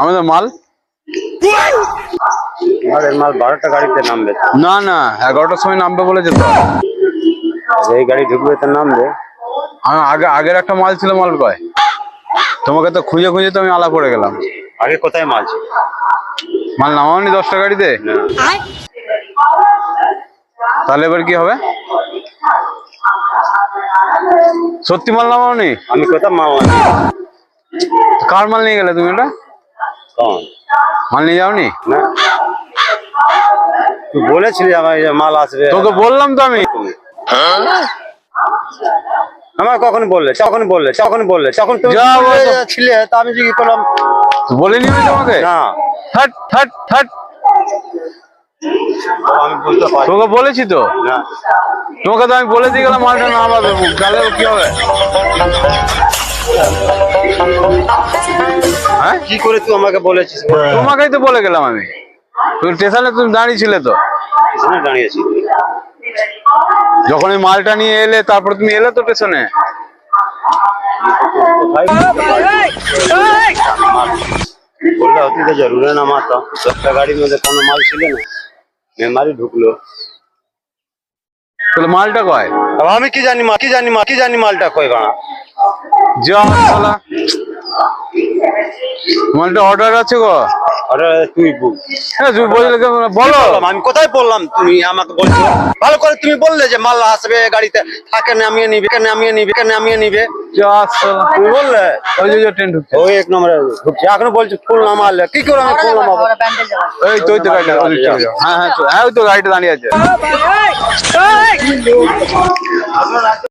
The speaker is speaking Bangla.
আমাদের মাল আমাদের মাল 12টা গাড়িতে নামবে। না না 11টার সময় নামবে বলেছে তো। এই গাড়ি ঢুকবে তো নামবে। আগের একটা মাল ছিল, মাল কয়? তোমাকে তো খুঁজে খুঁজে তো আমি আলা পড়ে গেলাম। আগে কোথায় মাল ছিল? মাল নামাওনি 10টা গাড়িতে? তাহলে এবার কি হবে? সত্যি মাল নামাওনি? আমি কোথায় মাল কার মাল নিয়ে গেলে তুমি? এটা মাল নিয়ে যাওনি? না, তুই বলেছিলি আমার মাল আসবে। তোকে বললাম তো আমি। আমার কখন বললে তখন তুমি ছিলে, তা আমি জিজ্ঞেস করলাম। বলিনি আমি তোমাকে? না, হাট হাট হাট, আমি বুঝতে পারি। তোকে বলেছি তো। না, তোমাকে তো আমি বলে দিয়ে গেলাম মালটা নামাবে, গেলে কি হবে? হ্যাঁ, কি করে তুই আমাকে বলেছিস? তোমাকেই তো বলে গেলাম আমি। তুমি স্টেশনে তুমি দাঁড়িয়ে ছিলে তো। স্টেশনে দাঁড়িয়েছি। যখন এই মালটা নিয়ে এলে তারপরে তুমি এলে তো স্টেশনে। बोला होती तो जरूर है ना माता। 10টা गाड़ी में কোনো মাল ছিল না, মেমারি ঢুকলো। তাহলে মালটা কয়? আমি কি জানি মালটা কই গানা। যা শালা, মালটা অর্ডার আছে গো। আরে তুই বল। হ্যাঁ তুই বললে বলো। আমি কোথায় বললাম? তুমি আমাকে বলছো ভালো করে। তুমি বললে যে মাল আসবে গাড়িতে, থাকে নামিয়ে নিবে। যা শালা, তুমি বললে ওই যে ট্রেন ঢুকছে, ওই 1 নম্বরে ঢুকছে। এখন বলছো ফুল নামালে, কি করে আমি ফুল নামাবো? এই তো গাড়িটা। হ্যাঁ হ্যাঁ, ওই তো গাড়িটা দাঁড়িয়ে আছে।